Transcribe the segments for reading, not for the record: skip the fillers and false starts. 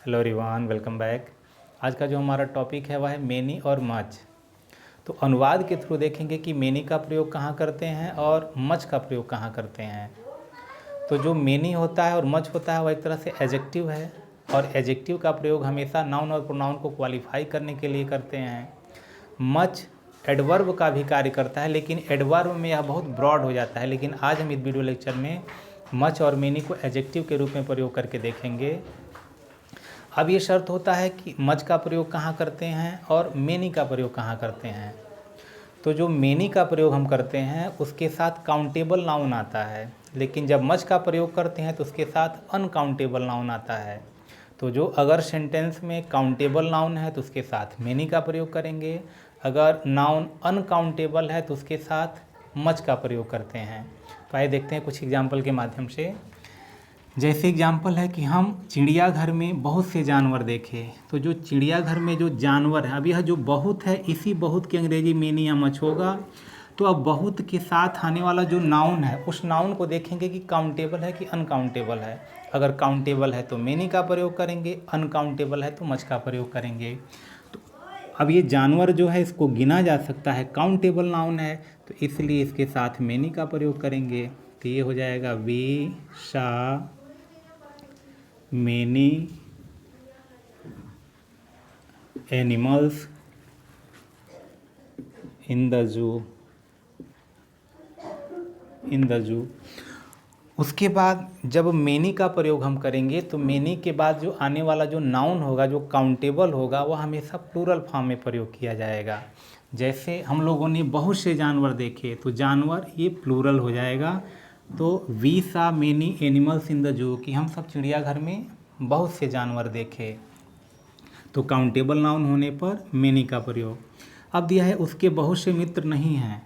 Hello everyone, welcome back. आज का जो हमारा टॉपिक है वह है मेनी और मच। तो अनुवाद के थ्रू देखेंगे कि मेनी का प्रयोग कहाँ करते हैं और मच का प्रयोग कहाँ करते हैं। तो जो मेनी होता है और मच होता है वह एक तरह से एडजेक्टिव है, और एडजेक्टिव का प्रयोग हमेशा नाउन और प्रोनाउन को क्वालिफाई करने के लिए करते हैं। मच एडवर्ब का भी कार्य करता है, लेकिन एडवर्ब में यह बहुत ब्रॉड हो जाता है। लेकिन आज हम इस वीडियो लेक्चर में मच और मेनी को एडजेक्टिव के रूप में प्रयोग करके देखेंगे। अब ये शर्त होता है कि मच का प्रयोग कहाँ करते हैं और मेनी का प्रयोग कहाँ करते हैं। तो जो मेनी का प्रयोग हम करते हैं उसके साथ काउंटेबल नाउन आता है, लेकिन जब मच का प्रयोग करते हैं तो उसके साथ अनकाउंटेबल नाउन आता है। तो जो अगर सेंटेंस में काउंटेबल नाउन है तो उसके साथ मेनी का प्रयोग करेंगे, अगर नाउन अनकाउंटेबल है तो उसके साथ मच का प्रयोग करते हैं। तो आइए देखते हैं कुछ एग्जाम्पल के माध्यम से। जैसे एग्जाम्पल है कि हम चिड़ियाघर में बहुत से जानवर देखे। तो जो चिड़ियाघर में जो जानवर है, अब यह जो बहुत है, इसी बहुत की अंग्रेजी मेनी या मच होगा। तो अब बहुत के साथ आने वाला जो नाउन है उस नाउन को देखेंगे कि काउंटेबल है कि अनकाउंटेबल है। अगर काउंटेबल है तो मेनी का प्रयोग करेंगे, अनकाउंटेबल है तो मच का प्रयोग करेंगे। तो अब ये जानवर जो है इसको गिना जा सकता है, काउंटेबल नाउन है, तो इसलिए इसके साथ मेनी का प्रयोग करेंगे। तो ये हो जाएगा we saw many animals in the zoo। उसके बाद जब मेनी का प्रयोग हम करेंगे तो मेनी के बाद जो आने वाला जो नाउन होगा, जो काउंटेबल होगा, वह हमेशा प्लूरल फॉर्म में प्रयोग किया जाएगा। जैसे हम लोगों ने बहुत से जानवर देखे, तो जानवर ये प्लूरल हो जाएगा। तो we saw many animals in the zoo, कि हम सब चिड़ियाघर में बहुत से जानवर देखे। तो काउंटेबल नाउन होने पर मेनी का प्रयोग। अब दिया है उसके बहुत से मित्र नहीं हैं,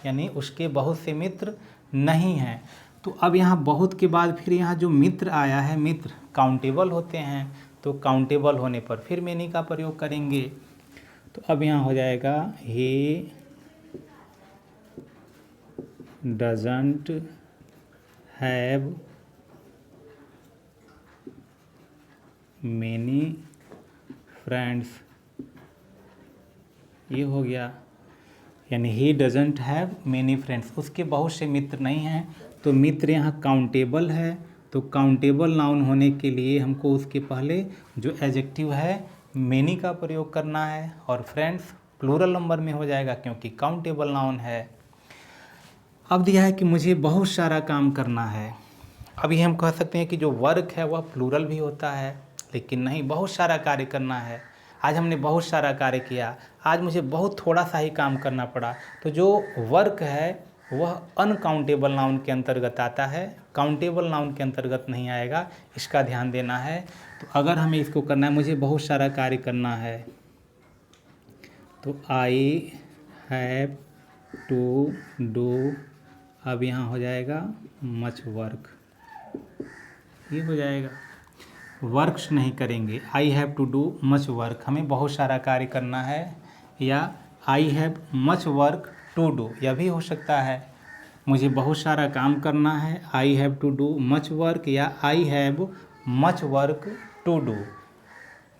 यानी उसके बहुत से मित्र नहीं हैं। तो अब यहाँ बहुत के बाद फिर यहाँ जो मित्र आया है, मित्र काउंटेबल होते हैं, तो काउंटेबल होने पर फिर मेनी का प्रयोग करेंगे। तो अब यहाँ हो जाएगा he doesn't have many friends. ये हो गया, यानी he doesn't have many friends, उसके बहुत से मित्र नहीं हैं। तो मित्र यहाँ काउंटेबल है, तो काउंटेबल नाउन होने के लिए हमको उसके पहले जो एडजेक्टिव है मेनी का प्रयोग करना है, और फ्रेंड्स प्लूरल नंबर में हो जाएगा क्योंकि काउंटेबल नाउन है। अब दिया है कि मुझे बहुत सारा काम करना है। अभी हम कह सकते हैं कि जो वर्क है वह प्लूरल भी होता है, लेकिन नहीं, बहुत सारा कार्य करना है। आज हमने बहुत सारा कार्य किया, आज मुझे बहुत थोड़ा सा ही काम करना पड़ा। तो जो वर्क है वह अनकाउंटेबल नाउन के अंतर्गत आता है, काउंटेबल नाउन के अंतर्गत नहीं आएगा, इसका ध्यान देना है। तो अगर हमें इसको करना है, मुझे बहुत सारा कार्य करना है, तो आई हैव टू डू, अब यहाँ हो जाएगा मच वर्क। ये हो जाएगा, वर्क्स नहीं करेंगे, I have to do much work, हमें बहुत सारा कार्य करना है, या I have much work to do, यह भी हो सकता है। मुझे बहुत सारा काम करना है, I have to do much work, या I have much work to do,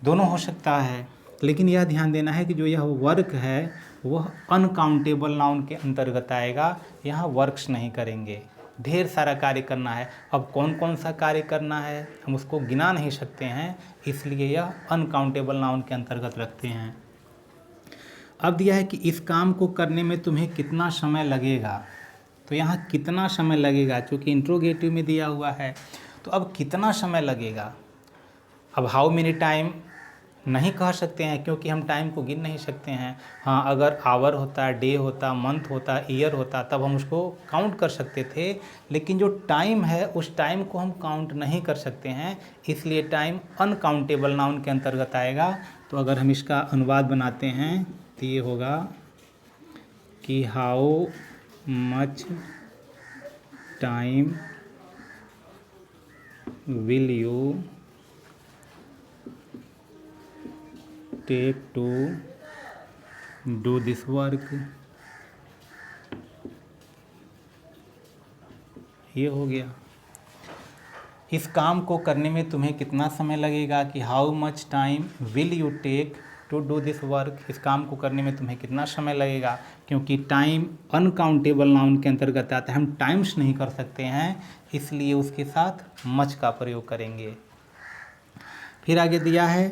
दोनों हो सकता है। लेकिन यह ध्यान देना है कि जो यह वर्क है वह अनकाउंटेबल नाउन के अंतर्गत आएगा, यहाँ वर्क्स नहीं करेंगे। ढेर सारा कार्य करना है, अब कौन कौन सा कार्य करना है हम उसको गिना नहीं सकते हैं, इसलिए यह अनकाउंटेबल नाउन के अंतर्गत रखते हैं। अब दिया है कि इस काम को करने में तुम्हें कितना समय लगेगा। तो यहाँ कितना समय लगेगा, क्योंकि इंट्रोगेटिव में दिया हुआ है, तो अब कितना समय लगेगा। अब हाउ मेनी टाइम नहीं कह सकते हैं, क्योंकि हम टाइम को गिन नहीं सकते हैं। हाँ, अगर आवर होता, डे होता, मंथ होता, ईयर होता, तब हम उसको काउंट कर सकते थे। लेकिन जो टाइम है उस टाइम को हम काउंट नहीं कर सकते हैं, इसलिए टाइम अनकाउंटेबल नाउन के अंतर्गत आएगा। तो अगर हम इसका अनुवाद बनाते हैं तो ये होगा कि how much time will you take to do this work. ये हो गया। इस काम को करने में तुम्हें कितना समय लगेगा, कि how much time will you take to do this work, इस काम को करने में तुम्हें कितना समय लगेगा। क्योंकि टाइम अनकाउंटेबल नाउन के अंतर्गत आता है, हम टाइम्स नहीं कर सकते हैं, इसलिए उसके साथ मच का प्रयोग करेंगे। फिर आगे दिया है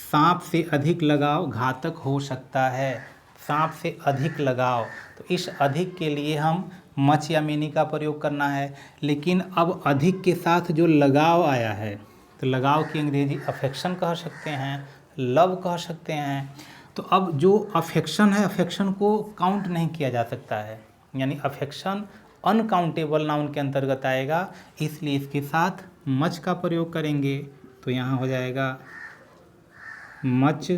सांप से अधिक लगाव घातक हो सकता है। सांप से अधिक लगाव, तो इस अधिक के लिए हम मच या मेनी का प्रयोग करना है। लेकिन अब अधिक के साथ जो लगाव आया है, तो लगाव की अंग्रेजी अफेक्शन कह सकते हैं, लव कह सकते हैं। तो अब जो अफेक्शन है, अफेक्शन को काउंट नहीं किया जा सकता है, यानी अफेक्शन अनकाउंटेबल नाउन के अंतर्गत आएगा, इसलिए इसके साथ मच का प्रयोग करेंगे। तो यहाँ हो जाएगा much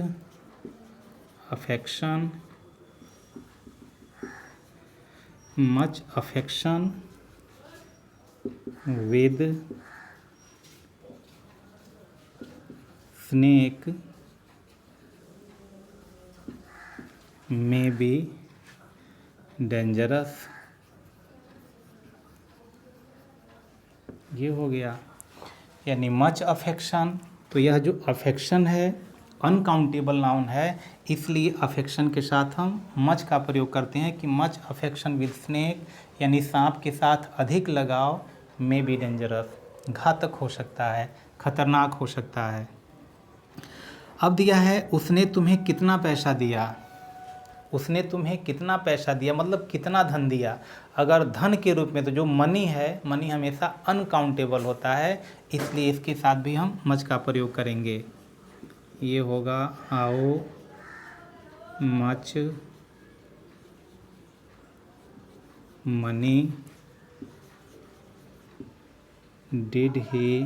affection, much affection with snake may be dangerous. ये हो गया, यानी मच अफेक्शन। तो यह जो अफेक्शन है अनकाउंटेबल नाउन है, इसलिए अफेक्शन के साथ हम मच का प्रयोग करते हैं कि मच अफेक्शन विद स्नेक, यानी सांप के साथ अधिक लगाव, मे बी डेंजरस, घातक हो सकता है, खतरनाक हो सकता है। अब दिया है उसने तुम्हें कितना पैसा दिया। उसने तुम्हें कितना पैसा दिया मतलब कितना धन दिया। अगर धन के रूप में, तो जो मनी है, मनी हमेशा अनकाउंटेबल होता है, इसलिए इसके साथ भी हम मच का प्रयोग करेंगे। ये होगा how much money did he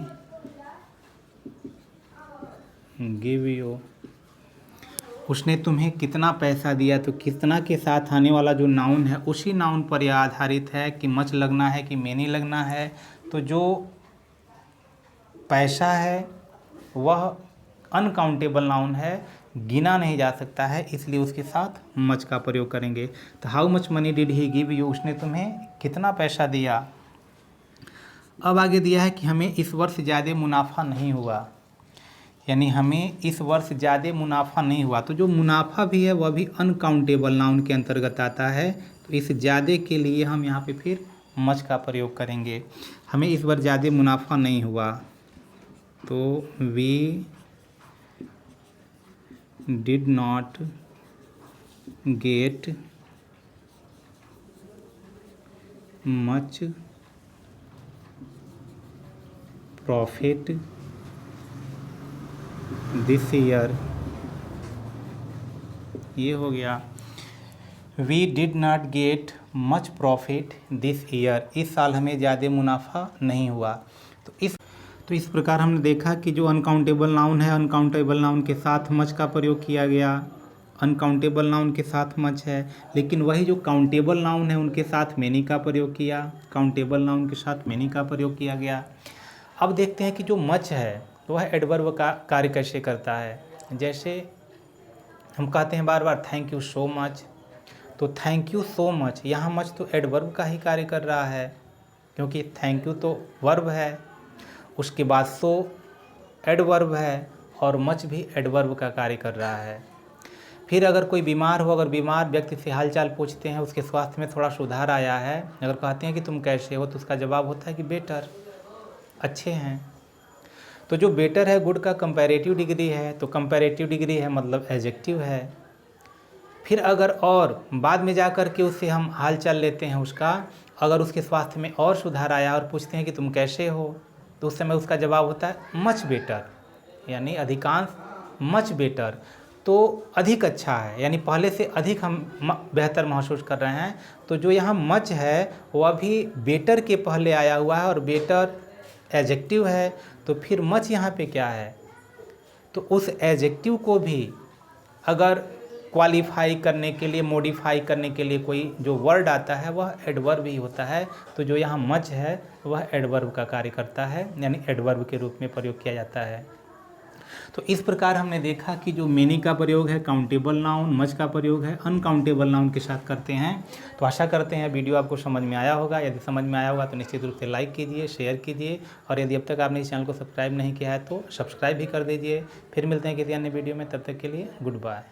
give you. उसने तुम्हें कितना पैसा दिया, तो कितना के साथ आने वाला जो नाउन है उसी नाउन पर यह आधारित है कि मच लगना है कि मेनी लगना है। तो जो पैसा है वह अनकाउंटेबल नाउन है, गिना नहीं जा सकता है, इसलिए उसके साथ मच का प्रयोग करेंगे। तो how much money did he give you, उसने तुम्हें कितना पैसा दिया। अब आगे दिया है कि हमें इस वर्ष ज़्यादा मुनाफा नहीं हुआ, यानी हमें इस वर्ष ज़्यादा मुनाफा नहीं हुआ। तो जो मुनाफा भी है वह भी अनकाउंटेबल नाउन के अंतर्गत आता है, तो इस ज़्यादा के लिए हम यहाँ पे फिर मच का प्रयोग करेंगे। हमें इस बार ज़्यादा मुनाफा नहीं हुआ, तो we did not get much profit this year. ये हो गया we did not get much profit this year, इस साल हमें ज़्यादा मुनाफा नहीं हुआ। तो इस प्रकार हमने देखा कि जो अनकाउंटेबल नाउन है, अनकाउंटेबल नाउन के साथ मच का प्रयोग किया गया, अनकाउंटेबल नाउन के साथ मच है। लेकिन वही जो काउंटेबल नाउन है उनके साथ मेनी का प्रयोग किया, काउंटेबल नाउन के साथ मेनी का प्रयोग किया गया। अब देखते हैं कि जो मच है वह एडवर्ब का कार्य कैसे करता है। जैसे हम कहते हैं बार बार थैंक यू सो मच, तो थैंक यू सो मच, यहाँ मच तो एडवर्ब का ही कार्य कर रहा है, क्योंकि थैंक यू तो वर्ब है, उसके बाद सो एडवर्ब है और मच भी एडवर्ब का कार्य कर रहा है। फिर अगर कोई बीमार हो, अगर बीमार व्यक्ति से हालचाल पूछते हैं, उसके स्वास्थ्य में थोड़ा सुधार आया है, अगर कहते हैं कि तुम कैसे हो, तो उसका जवाब होता है कि बेटर, अच्छे हैं। तो जो बेटर है गुड का कंपैरेटिव डिग्री है, तो कंपैरेटिव डिग्री है मतलब एडजेक्टिव है। फिर अगर और बाद में जा कर के उससे हम हाल चाल लेते हैं उसका, अगर उसके स्वास्थ्य में और सुधार आया और पूछते हैं कि तुम कैसे हो, तो उस समय उसका जवाब होता है मच बेटर, यानी अधिकांश मच बेटर, तो अधिक अच्छा है, यानी पहले से अधिक हम बेहतर महसूस कर रहे हैं। तो जो यहाँ मच है वह भी बेटर के पहले आया हुआ है और बेटर एडजेक्टिव है, तो फिर मच यहाँ पे क्या है, तो उस एडजेक्टिव को भी अगर क्वालिफाई करने के लिए, मॉडिफाई करने के लिए कोई जो वर्ड आता है वह एडवर्ब ही होता है। तो जो यहाँ मच है वह एडवर्ब का कार्य करता है, यानी एडवर्ब के रूप में प्रयोग किया जाता है। तो इस प्रकार हमने देखा कि जो मेनी का प्रयोग है काउंटेबल नाउन, मच का प्रयोग है अनकाउंटेबल नाउन के साथ करते हैं। तो आशा करते हैं वीडियो आपको समझ में आया होगा। यदि समझ में आया होगा तो निश्चित रूप से लाइक कीजिए, शेयर कीजिए, और यदि अब तक आपने इस चैनल को सब्सक्राइब नहीं किया है तो सब्सक्राइब भी कर दीजिए। फिर मिलते हैं किसी अन्य वीडियो में, तब तक के लिए गुड बाय।